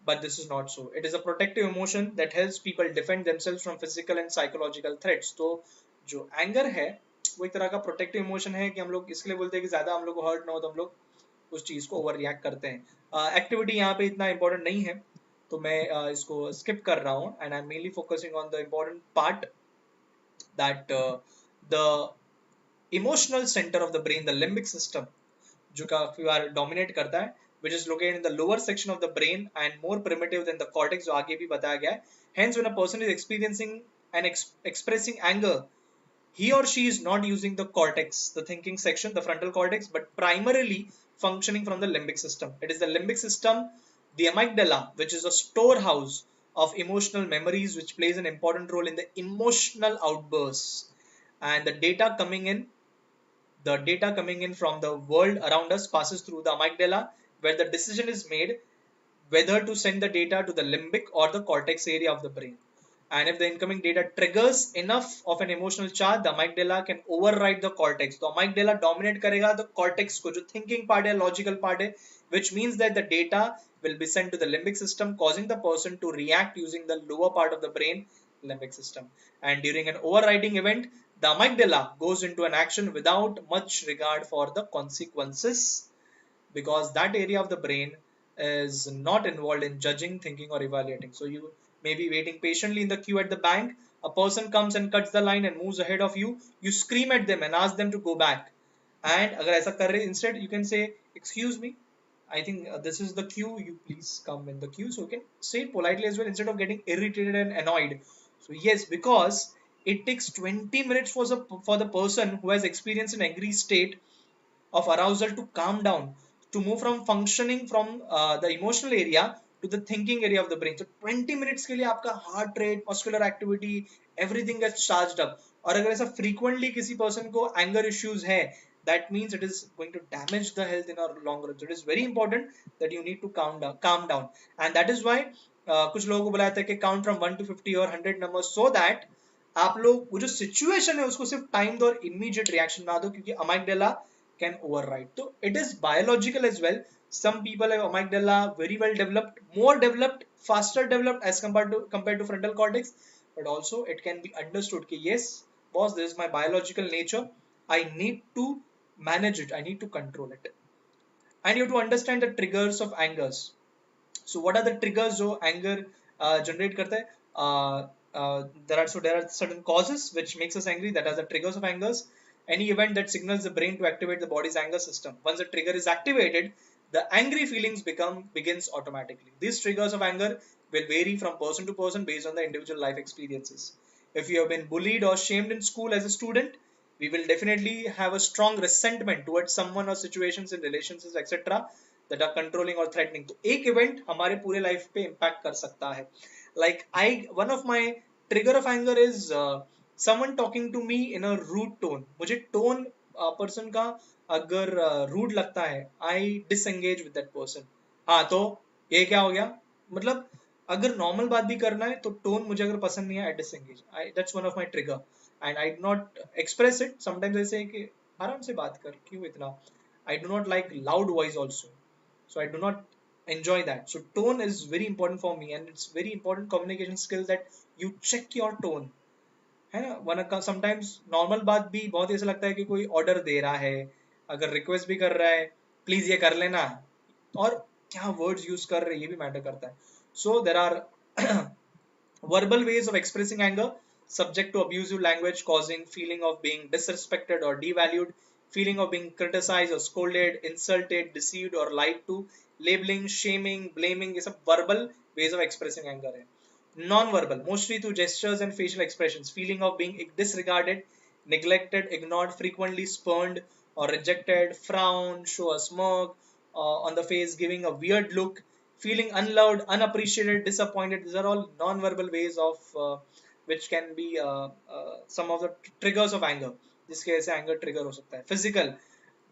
but this is not so. It is a protective emotion that helps people defend themselves from physical and psychological threats. तो जो anger है वो एक तरह का protective emotion है कि हम लोग इसके लिए बोलते हैं कि ज्यादा हम लोग को hurt ना हो तो हम लोग उस चीज को ओवर रिएक्ट करते हैं. एक्टिविटी यहाँ पे इतना इंपॉर्टेंट नहीं है तो मैं इसको स्किप कर रहा हूँ. And I am mainly focusing on the important part that the emotional center of the brain, the limbic system, जो काफी बार dominate करता है, which is located in the lower section of the brain and more primitive than the cortex, जो आगे भी बताया गया है. Hence, when a person is experiencing and expressing anger, he or she is not using the cortex, the thinking section, the frontal cortex, but primarily functioning from the limbic system. It is the limbic system, the amygdala, which is a storehouse of emotional memories, which plays an important role in the emotional outbursts. And the data coming in from the world around us passes through the amygdala, where the decision is made whether to send the data to the limbic or the cortex area of the brain. And if the incoming data triggers enough of an emotional charge, the amygdala can override the cortex. The amygdala dominate करेगा the cortex को, जो thinking part है, logical part है, which means that the data will be sent to the limbic system, causing the person to react using the lower part of the brain, limbic system. And during an overriding event, the amygdala goes into an action without much regard for the consequences, because that area of the brain is not involved in judging, thinking or evaluating. So you may be waiting patiently in the queue at the bank. A person comes and cuts the line and moves ahead of you. You scream at them and ask them to go back. And अगर ऐसा कर रहे, instead you can say, excuse me, I think this is the queue, you please come in the queue. So you can say it politely as well instead of getting irritated and annoyed. So yes, because it takes 20 minutes for the person who has experienced an angry state of arousal to calm down, to move from functioning from the emotional area to the thinking area of the brain. So 20 minutes के लिए आपका heart rate, muscular activity, everything gets charged up. और अगर ऐसा frequently किसी person को anger issues है, that means it is going to damage the health in our long run. So it is very important that you need to calm down. And that is why कुछ लोगों को बुलाया था कि count from 1 to 50 or 100 numbers, so that आप लोग वो जो सिचुएशन है उसको सिर्फ टाइम दो और इमीडिएट रिएक्शन ना दो, क्योंकि अमाइगडाला can override. So it is biological as well. Some people have amygdala very well developed, more developed, faster developed as compared to frontal cortex. But also it can be understood that yes, boss, this is my biological nature. I need to manage it. I need to control it. And you have to understand the triggers of angers. So what are the triggers जो anger generate करता है? There are certain causes which makes us angry, that are the triggers of angers. Any event that signals the brain to activate the body's anger system. Once the trigger is activated, the angry feelings begins automatically. These triggers of anger will vary from person to person based on the individual life experiences. If you have been bullied or shamed in school as a student, we will definitely have a strong resentment towards someone or situations in relationships, etc., that are controlling or threatening. तो एक event हमारे पूरे life पे impact कर सकता है. Like one of my trigger of anger is someone talking to me in a rude tone. मुझे tone person का अगर रूड लगता है, I disengage with that person. हाँ, तो ये क्या हो गया? मतलब अगर नॉर्मल बात भी करना है तो टोन मुझे अगर पसंद नहीं है, I disengage. That's one of my trigger and I do not express it. Sometimes ऐसे कि आराम से बात कर, क्यों इतना. I do not like loud voice also, so I do not enjoy that. So tone is very important for me, and it's very important communication skills that you check your tone, है ना. वरना sometimes normal बात भी बहुत ऐसा लगता है कि कोई ऑर्डर दे रहा है, अगर रिक्वेस्ट भी कर रहा है, प्लीज ये कर लेना, और क्या वर्ड्स यूज कर रहे हैं ये भी मैटर करता है. So there are verbal ways of expressing anger, subject to abusive language, causing feeling of being disrespected or devalued, feeling of being criticized or scolded, insulted, deceived or lied to, labeling, shaming, blaming. ये सब verbal ways of expressing anger है. Non-verbal, mostly through gestures and facial expressions, feeling of being disregarded, neglected, ignored, frequently spurned or rejected, frown, show a smirk on the face, giving a weird look, feeling unloved, unappreciated, disappointed. These are all non-verbal ways of which can be some of the triggers of anger. जिसके वजह से anger trigger हो सकता है. Physical,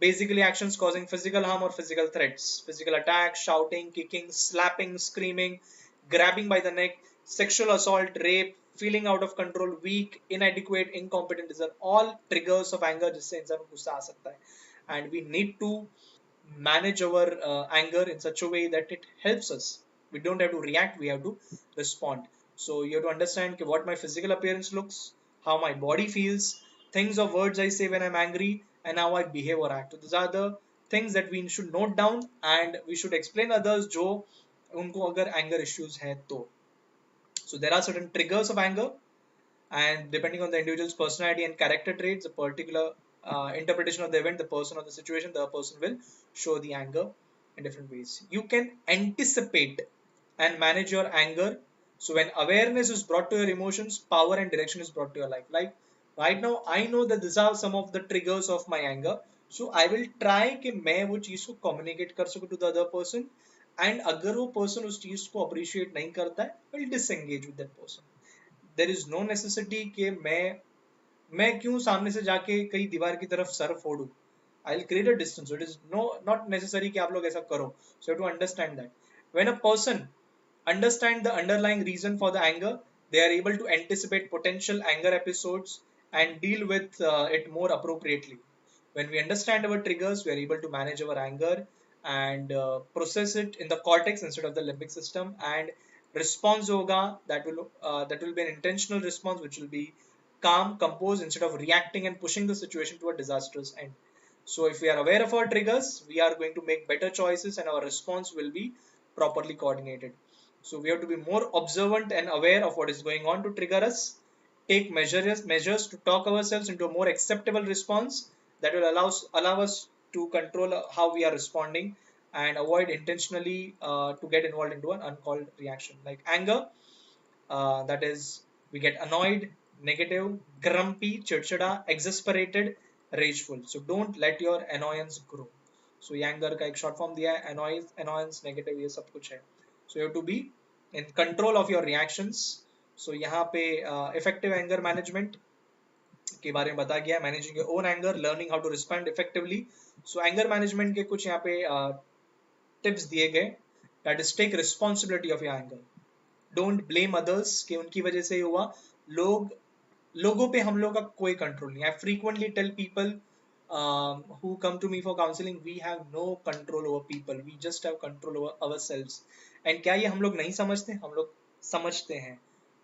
basically actions causing physical harm or physical threats, physical attack, shouting, kicking, slapping, screaming, grabbing by the neck, sexual assault, rape, feeling out of control, weak, inadequate, incompetent. These are all triggers of anger जिससे इंसान को गुस्सा आ सकता है. And we need to manage our anger in such a way that it helps us. We don't have to react, we have to respond. So you have to understand what my physical appearance looks, how my body feels, things or words I say when I'm angry, and how I behave or act. So these are the things that we should note down, and we should explain others जो उनको अगर anger issues है तो. So there are certain triggers of anger, and depending on the individual's personality and character traits, a particular interpretation of the event, the person or the situation, the person will show the anger in different ways. You can anticipate and manage your anger. So when awareness is brought to your emotions, power and direction is brought to your life. Like right now, I know that these are some of the triggers of my anger. So I will try कि मैं वो चीज को communicate कर सकूं to the other person. And अगर वो person उस चीज को appreciate नहीं करता है, I will disengage with that person. There is no necessity कि मैं क्यों सामने से जाके कई दीवार की तरफ सर फोड़ू. I will create a distance. It is not necessary कि आप लोग ऐसा करो. So to understand that when a person understand the underlying reason for the anger, they are able to anticipate potential anger episodes and deal with it more appropriately. When we understand our triggers, we are able to manage our anger and process it in the cortex instead of the limbic system, and response yoga that will be an intentional response which will be calm, composed instead of reacting and pushing the situation to a disastrous end. So if we are aware of our triggers, we are going to make better choices and our response will be properly coordinated. So we have to be more observant and aware of what is going on to trigger us, take measures to talk ourselves into a more acceptable response that will allow us to control how we are responding, and avoid intentionally to get involved into an uncalled reaction. Like anger, that is, we get annoyed, negative, grumpy, chirchida, exasperated, rageful. So don't let your annoyance grow. So ये anger का एक short form दिया है, annoyance, negative, ये सब कुछ है. So you have to be in control of your reactions. So यहाँ पे effective anger management के बारे में बताया गया है. Managing your own anger, learning how to respond effectively. So anger management के कुछ यहाँ पे tips दिए गए. That is, take responsibility of your anger. Don't blame others कि उनकी वजह से हुआ. लोगों पे हम लोग का कोई कंट्रोल नहीं. I frequently tell people who come to me for counseling, we have no control over people, we just have control over ourselves. And क्या ये हम लोग नहीं समझते? हम लोग समझते हैं,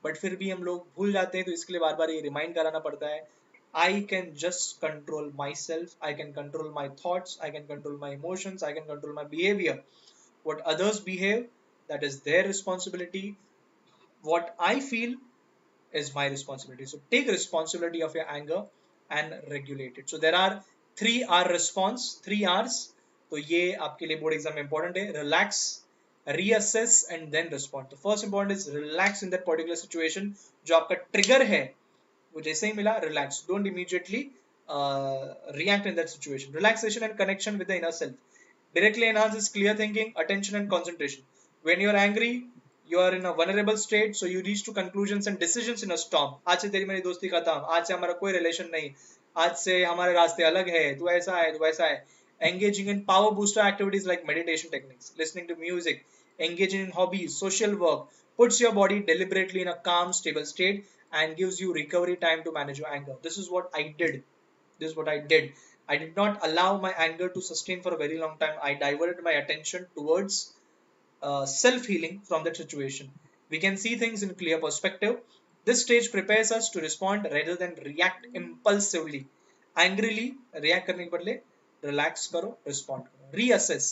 बट फिर भी हम लोग भूल जाते हैं, तो इसके लिए बार बार ये रिमाइंड कराना पड़ता है. I can just control myself, I can control my thoughts, I can control my emotions, I can control my behavior. What others behave, that is their responsibility. What I feel is my responsibility. So take responsibility of your anger and regulate it. So there are 3R response, 3Rs. तो ये आपके लिए board exam में important है. Relax, reassess and then respond. तो first important is relax in that particular situation. जो आपका trigger है वो जैसे ही मिला, relax. Don't immediately react in that situation. Relaxation and connection with the inner self directly enhances clear thinking, attention, and concentration. When you're angry, you are in a vulnerable state, so you reach to conclusions and decisions in a storm. आज से तेरी मेरी दोस्ती खत्म, आज से हमारा कोई रिलेशन नहीं, आज से हमारे रास्ते अलग है, तू ऐसा है, तू वैसा है. Engaging in power booster activities like meditation techniques, listening to music, engaging in hobbies, social work, puts your body deliberately in a calm, stable state and gives you recovery time to manage your anger. This is what I did. This is what I did. I did not allow my anger to sustain for a very long time. I diverted my attention towards self healing from that situation. We can see things in clear perspective. This stage prepares us to respond rather than react impulsively. Angrily, react करने के बदले relax करो, respond करो. Reassess.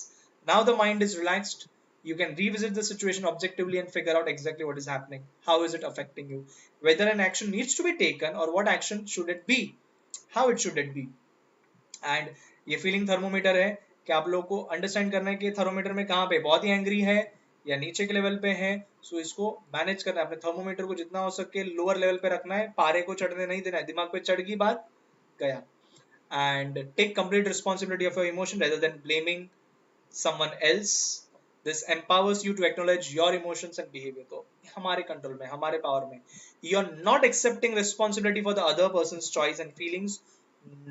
Now the mind is relaxed. You can revisit the situation objectively and figure out exactly what is happening. How is it affecting you? Whether an action needs to be taken or what action should it be? How it should it be? And ये feeling thermometer है कि आप लोगों को understand करना है कि thermometer में कहाँ पे बहुत ही एंग्री है या नीचे के लेवल पे है. सो इसको मैनेज करना है. अपने थर्मोमीटर को जितना हो सके लोअर लेवल पे रखना है, पारे को चढ़ने नहीं देना है. दिमाग पे चढ़ गई बात, गया. And take complete responsibility of your emotion rather than blaming someone else. This empowers you to acknowledge your emotions and behavior. तो हमारे कंट्रोल में, हमारे पावर में. You are not accepting responsibility for the other person's choice and feelings,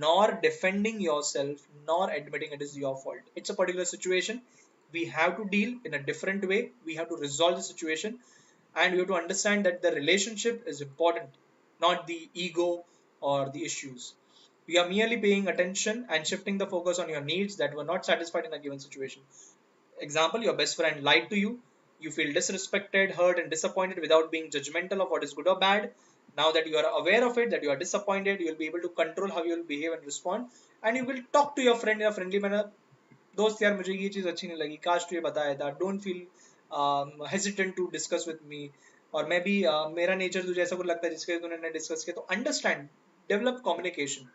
nor defending yourself, nor admitting it is your fault. It's a particular situation. We have to deal in a different way. We have to resolve the situation, and we have to understand that the relationship is important, not the ego or the issues. You are merely paying attention and shifting the focus on your needs that were not satisfied in a given situation. Example, your best friend lied to you. You feel disrespected, hurt, and disappointed without being judgmental of what is good or bad. Now that you are aware of it, that you are disappointed, you will be able to control how you will behave and respond. And you will talk to your friend in a friendly manner. दोस्त यार मुझे ये चीज़ अच्छी नहीं लगी, काश तू ये बताया था. Don't feel hesitant to discuss with me. और मैं भी मेरा नेचर तुझे ऐसा कुछ लगता है जिसके तूने डिस्कस किया. तो understand, develop communication.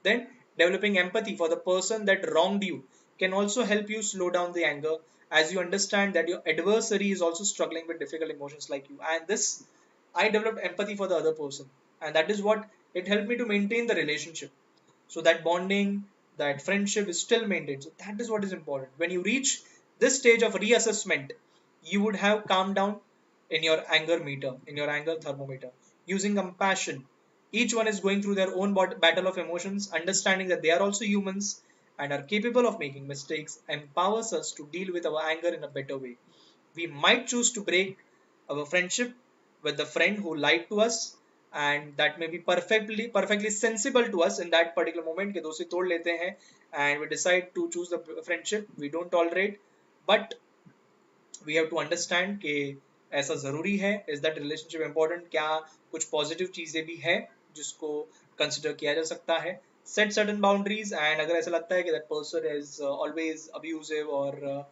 Then developing empathy for the person that wronged you can also help you slow down the anger as you understand that your adversary is also struggling with difficult emotions like you. And this, I developed empathy for the other person, and that is what it helped me to maintain the relationship. So that bonding, that friendship is still maintained. So that is what is important. When you reach this stage of reassessment, you would have calmed down in your anger meter, in your anger thermometer, using compassion. Each one is going through their own battle of emotions. Understanding that they are also humans and are capable of making mistakes empowers us to deal with our anger in a better way. We might choose to break our friendship with the friend who lied to us, and that may be perfectly sensible to us in that particular moment कि दोस्ती तोड़ लेते हैं, and we decide to choose the friendship we don't tolerate. But we have to understand कि ऐसा ज़रूरी है. Is that relationship important? क्या कुछ पॉजिटिव चीज़ें भी हैं जिसको कंसिडर किया जा सकता है? Set certain boundaries. एंड अगर ऐसा लगता है कि that person is always abusive और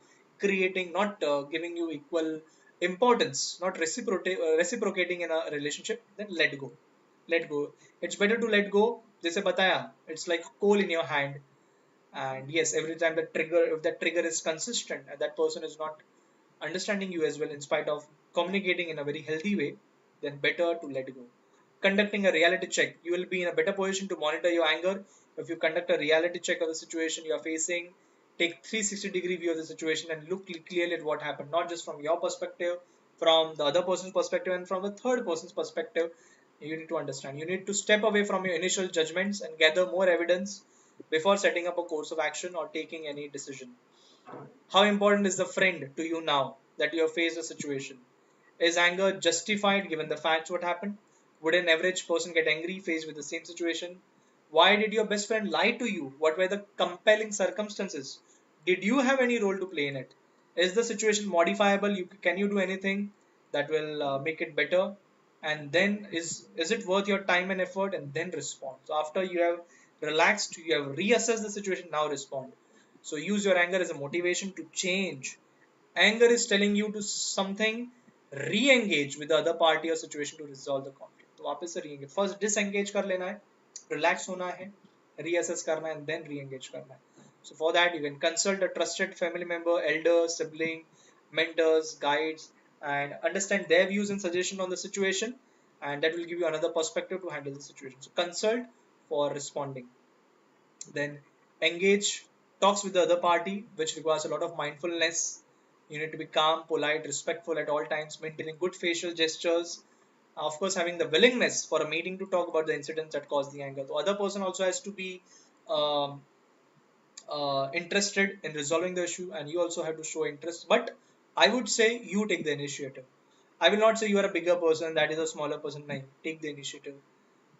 creating, not giving you equal importance, not reciprocating in a relationship, then let go. Let go. It's better to let go. जैसे बताया, it's like coal in your hand. And yes, every time if that trigger is consistent and that person is not understanding you as well in spite of communicating in a very healthy way, then better to let go. Conducting a reality check. You will be in a better position to monitor your anger if you conduct a reality check of the situation you are facing. Take 360-degree view of the situation and look clearly at what happened, not just from your perspective, from the other person's perspective, and from the third person's perspective. You need to understand. You need to step away from your initial judgments and gather more evidence before setting up a course of action or taking any decision. How important is the friend to you now that you have faced a situation? Is anger justified given the facts what happened? Would an average person get angry faced with the same situation? Why did your best friend lie to you? What were the compelling circumstances? Did you have any role to play in it? Is the situation modifiable? Can you do anything that will make it better? And then is it worth your time and effort? And then respond. So after you have relaxed, you have reassessed the situation. Now respond. So use your anger as a motivation to change. Anger is telling you to something, re-engage with the other party or situation to resolve the conflict. तो वापस से re-engage. First disengage कर लेना है, relax होना है, reassess करना है, and then re-engage करना है. So for that you can consult a trusted family member, elder, sibling, mentors, guides, and understand their views and suggestion on the situation, and that will give you another perspective to handle the situation. So consult for responding. Then engage talks with the other party, which requires a lot of mindfulness. You need to be calm, polite, respectful at all times, maintaining good facial gestures. Of course, having the willingness for a meeting to talk about the incidents that caused the anger. The other person also has to be um, interested in resolving the issue, and you also have to show interest. But I would say you take the initiative. I will not say you are a bigger person, that is a smaller person. No, take the initiative.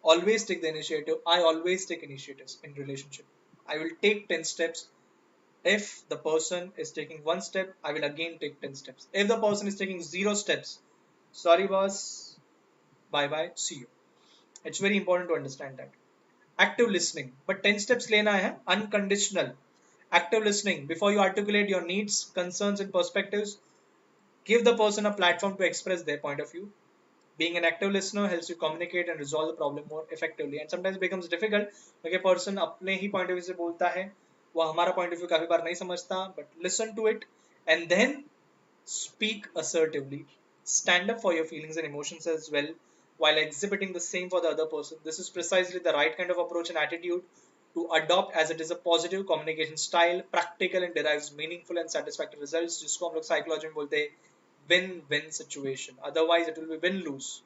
Always take the initiative. I always take initiatives in relationship. I will take 10 steps. If the person is taking one step, I will again take 10 steps. If the person is taking 0 steps, sorry boss, bye bye, see you. It's very important to understand that. Active listening. But 10 steps lena hai, unconditional. Active listening. Before you articulate your needs, concerns, and perspectives, give the person a platform to express their point of view. Being an active listener helps you communicate and resolve the problem more effectively, and sometimes it becomes difficult क्योंकि person अपने ही point of view से बोलता है, वो हमारा point of view काफी बार नहीं समझता, but listen to it and then speak assertively. Stand up for your feelings and emotions as well while exhibiting the same for the other person. This is precisely the right kind of approach and attitude to adopt, as it is a positive communication style, practical and derives meaningful and satisfactory results, जिसको हम लोग psychology में बोलते हैं win-win situation. Otherwise, it will be win-lose.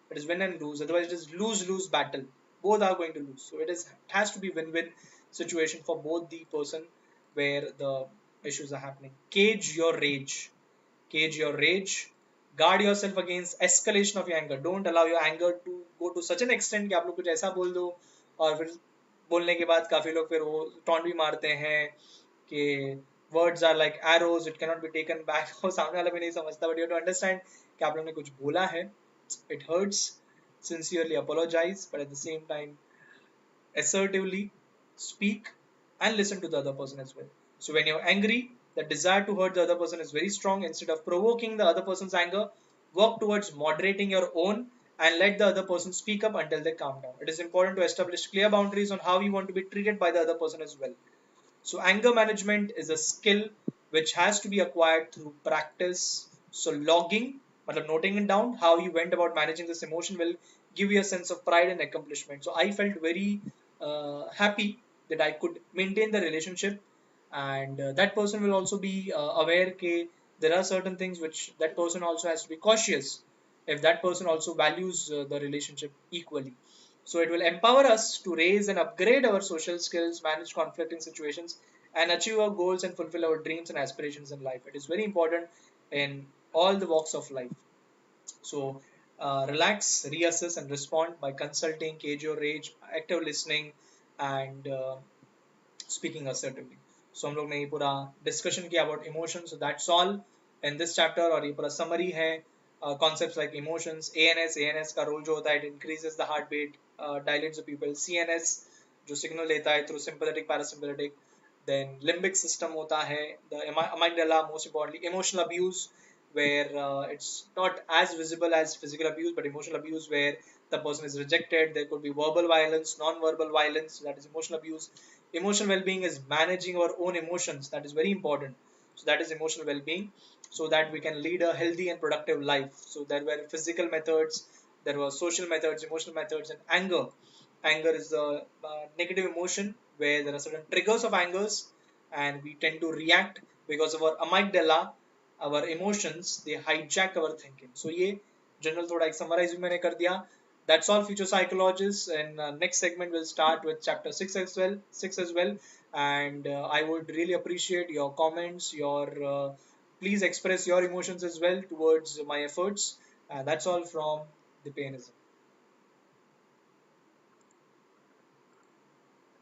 It is win and lose. Otherwise, it is lose-lose battle. Both are going to lose. So it has to be win-win situation for both the person where the issues are happening. Cage your rage. Cage your rage. Guard yourself against escalation of your anger. Don't allow your anger to go to such an extent कि आप लोग कुछ ऐसा बोल दो और फिर बोलने के बाद काफी लोग फिर वो टॉन्ट भी मारते हैं कि words are like arrows, it cannot be taken back. वो सामने वाला भी नहीं समझता, but you have to understand कि आप लोगों ने कुछ बोला है, it hurts, sincerely apologize, but at the same time assertively speak and listen to the other person as well. So when you're angry, the desire to hurt the other person is very strong. Instead of provoking the other person's anger, work towards moderating your own and let the other person speak up until they calm down. It is important to establish clear boundaries on how you want to be treated by the other person as well. So anger management is a skill which has to be acquired through practice. So logging, but noting it down, how you went about managing this emotion will give you a sense of pride and accomplishment. So I felt very happy that I could maintain the relationship, and that person will also be aware that there are certain things which that person also has to be cautious if that person also values the relationship equally. So it will empower us to raise and upgrade our social skills, manage conflicting situations, and achieve our goals and fulfill our dreams and aspirations in life. It is very important in all the walks of life. So relax, reassess, and respond by consulting, cage your rage, active listening, and speaking assertively. So हम लोग ने ये पूरा discussion किया about emotions. So that's all in this chapter, और ये पूरा summary है concepts like emotions. ANS का role जो होता है, it increases the heartbeat, dilates the pupil. CNS जो signal लेता है through sympathetic parasympathetic. Then limbic system होता है, the amygdala, most importantly. Emotional abuse, where it's not as visible as physical abuse, but emotional abuse where the person is rejected. There could be verbal violence, non-verbal violence, that is emotional abuse. Emotional well-being is managing our own emotions, that is very important. So that is emotional well-being, so that we can lead a healthy and productive life. So there were physical methods, there were social methods, emotional methods, and anger is the negative emotion where there are certain triggers of angers and we tend to react because of our amygdala, our emotions, they hijack our thinking. So ये general थोड़ा एक summarize भी मैंने कर दिया. That's all, future psychologists. And next segment will start with chapter 6 as well. And I would really appreciate your comments, your please express your emotions as well towards my efforts. That's all from Dipenism.